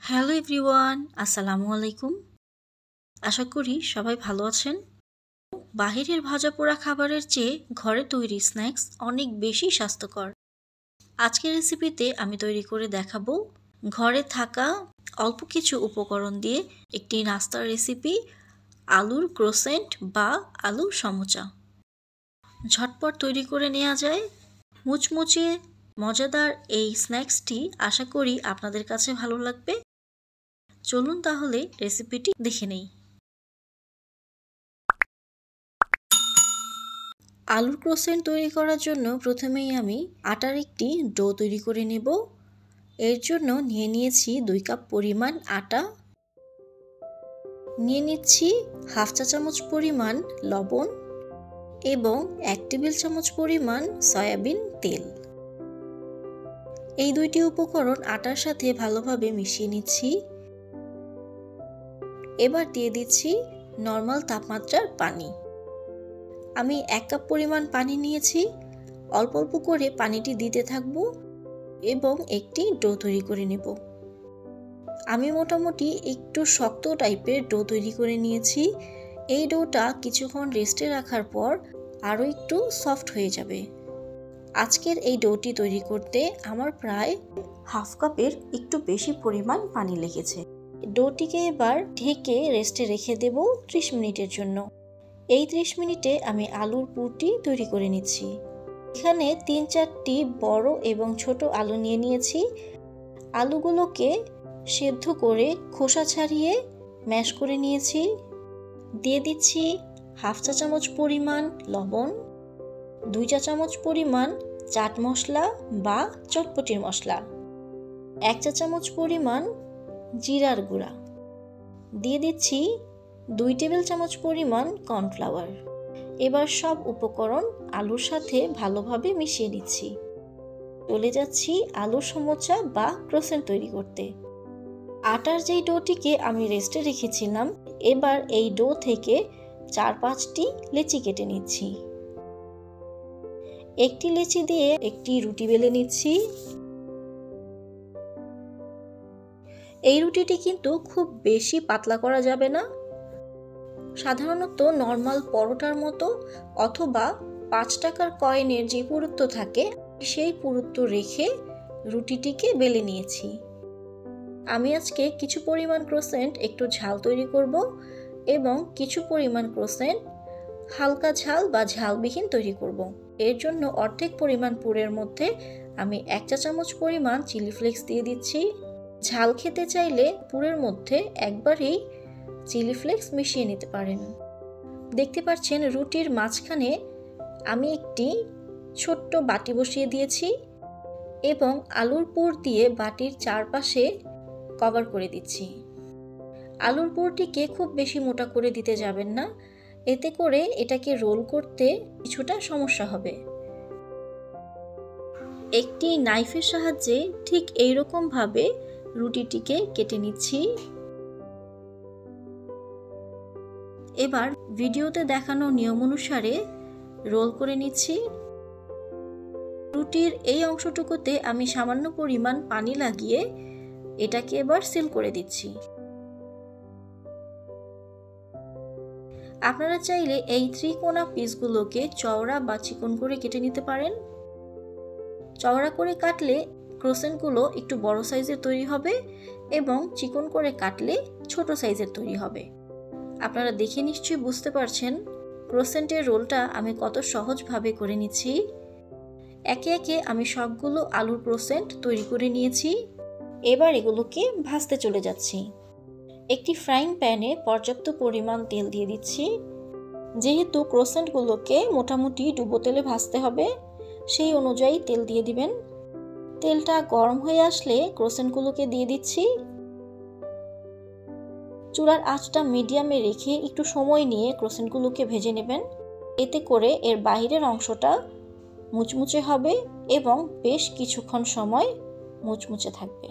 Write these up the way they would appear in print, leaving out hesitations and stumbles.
Hello everyone, আসসালামু আলাইকুম। আশা করি সবাই ভালো আছেন। বাহিরের ভাজা পোড়া খাবারের চেয়ে ঘরে তৈরি স্ন্যাক্স অনেক বেশি স্বাস্থ্যকর। আজকের রেসিপিতে আমি তৈরি করে দেখাবো ঘরে থাকা অল্প কিছু উপকরণ দিয়ে একটি নাস্তার রেসিপি, আলুর ক্রোসেন্ট বা আলুর সমোচা। ঝটপট তৈরি করে নেওয়া যায় মুচমুচে মজাদার এই স্ন্যাক্সটি। আশা করি আপনাদের কাছে ভালো লাগবে। চলুন তাহলে রেসিপিটি দেখে নেই। আলুর ক্রোসেন্ট তৈরি করার জন্য প্রথমেই আমি আটার একটি ডো তৈরি করে নেব। এর জন্য নিয়ে নিয়েছি 2 কাপ পরিমাণ আটা, নিয়ে নিচ্ছি হাফ চা চামচ পরিমাণ লবণ এবং 1 টেবিল চামচ পরিমাণ সয়াবিন তেল। এই দুইটি উপকরণ আটার সাথে ভালোভাবে মিশিয়ে নিচ্ছি। এবার দিয়ে দিচ্ছি নরমাল তাপমাত্রার পানি। আমি 1 কাপ পরিমাণ পানি নিয়েছি। অল্প অল্প করে পানিটি দিতে থাকব এবং একটি ডো তৈরি করে নেব। আমি মোটামুটি একটু শক্ত টাইপের ডো তৈরি করে নিয়েছি। এই ডোটা কিছুক্ষণ রেস্টে রাখার পর আরও একটু সফট হয়ে যাবে। আজকের এই ডোটি তৈরি করতে আমার প্রায় হাফ কাপের একটু বেশি পরিমাণ পানি লেগেছে। ডোটিকে এবার ঢেকে রেস্টে রেখে দেব 30 মিনিটের জন্য। এই 30 মিনিটে আমি আলুর পুরটি তৈরি করে নিচ্ছি। এখানে 3-4টি বড় এবং ছোট আলু নিয়ে নিয়েছি। আলুগুলোকে সেদ্ধ করে খোসা ছাড়িয়ে ম্যাশ করে নিয়েছি। দিয়ে দিচ্ছি হাফ চা চামচ পরিমাণ লবণ, 2 চা চামচ পরিমাণ চাট মশলা বা চটপটির মশলা, 1 চা চামচ পরিমাণ জিরার গুঁড়া, দিয়ে দিচ্ছি 2 টেবিল চামচ পরিমাণ কর্নফ্লাওয়ার। এবার সব উপকরণ আলুর সাথে ভালোভাবে মিশিয়ে নিচ্ছি। চলে যাচ্ছি আলুর সমোচা বা ক্রোসেন্ট তৈরি করতে। আটার যেই ডোটিকে আমি রেস্টে রেখেছিলাম, এবার এই ডো থেকে 4-5টি লেচি কেটে নিচ্ছি। একটি লেচি দিয়ে একটি রুটি বেলে নিচ্ছি। এই রুটিটি কিন্তু খুব বেশি পাতলা করা যাবে না। সাধারণত নর্মাল পরোটার মতো অথবা 5 টাকার কয়েনের যে পুরুত্ব থাকে সেই পুরুত্ব রেখে রুটিটিকে বেলে নিয়েছি। আমি আজকে কিছু পরিমাণ ক্রোসেন্ট একটু ঝাল তৈরি করব এবং কিছু পরিমাণ ক্রোসেন্ট হালকা ঝাল বা ঝালবিহীন তৈরি করব। এর জন্য অর্ধেক পরিমাণ পুরের মধ্যে আমি 1 চা চামচ পরিমাণ চিলি ফ্লেক্স দিয়ে দিচ্ছি। ঝাল খেতে চাইলে পুরের মধ্যে একবারেই চিলি ফ্লেক্স মিশিয়ে নিতে পারেন। দেখতে পাচ্ছেন রুটির মাঝখানে আমি একটি ছোট্ট বাটি বসিয়ে দিয়েছি এবং আলুর পুর দিয়ে বাটির চারপাশে কভার করে দিচ্ছি। আলুর পুরটিকে খুব বেশি মোটা করে দিতে যাবেন না, এতে করে এটাকে রোল করতে কিছুটা সমস্যা হবে। একটি নাইফের সাহায্যে ঠিক এইরকম ভাবে রুটিটিকে কেটে নিচ্ছি। এবার ভিডিওতে দেখানো নিয়ম অনুসারে রোল করে নিচ্ছি। রুটির এই অংশটুকুতে আমি সামান্য পরিমাণ পানি লাগিয়ে এটাকে এবার সিল করে দিচ্ছি। আপনারা চাইলে এই ত্রিকোণা পিসগুলোকে চওড়া বা চিকন করে কেটে নিতে পারেন। চওড়া করে কাটলে ক্রোসেন্টগুলো একটু বড় সাইজের তৈরি হবে এবং চিকন করে কাটলে ছোট সাইজের তৈরি হবে। আপনারা দেখে নিশ্চয়ই বুঝতে পারছেন ক্রোসেন্টের রোলটা আমি কত সহজভাবে করে নিচ্ছি। একে একে আমি সবগুলো আলুর ক্রোসেন্ট তৈরি করে নিয়েছি। এবার এগুলোকে ভাজতে চলে যাচ্ছি। একটি ফ্রাইং প্যানে পর্যাপ্ত পরিমাণ তেল দিয়ে দিচ্ছি। যেহেতু ক্রোসেন্টগুলোকে মোটামুটি ডুবো তেলে ভাজতে হবে, সেই অনুযায়ী তেল দিয়ে দিবেন। তেলটা গরম হয়ে আসলে ক্রোসেন্টগুলোকে দিয়ে দিচ্ছি। চুলার আঁচটা মিডিয়ামে রেখে একটু সময় নিয়ে ক্রোসেন্টগুলোকে ভেজে নেবেন। এতে করে এর বাইরের অংশটা মুচমুচে হবে এবং বেশ কিছুক্ষণ সময় মুচমুচে থাকবে।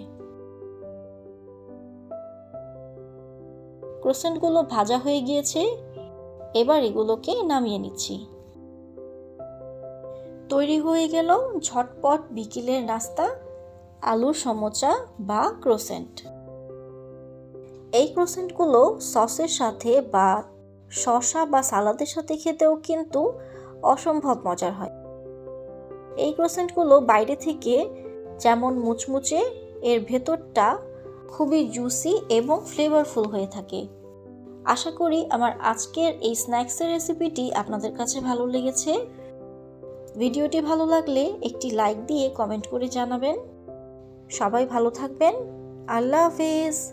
ক্রোসেন্টগুলো ভাজা হয়ে গিয়েছে, এবার এগুলোকে নামিয়ে নিচ্ছি। তৈরি হয়ে গেল ঝটপট বিকেলের নাস্তা আলুর সমোচা বা ক্রোসেন্ট। এই ক্রোসেন্টগুলো সসের সাথে বা শসা বা সালাদের সাথে খেতেও কিন্তু অসম্ভব মজার হয়। এই ক্রোসেন্টগুলো বাইরে থেকে যেমন মুচমুচে, এর ভেতরটা খুবই জুসি এবং ফ্লেভারফুল হয়ে থাকে। আশা করি আমার আজকের এই স্ন্যাক্সের রেসিপিটি আপনাদের কাছে ভালো লেগেছে। ভিডিওটি ভালো লাগলে একটি লাইক দিয়ে কমেন্ট করে জানাবেন। সবাই ভালো থাকবেন। আল্লাহ হাফেজ।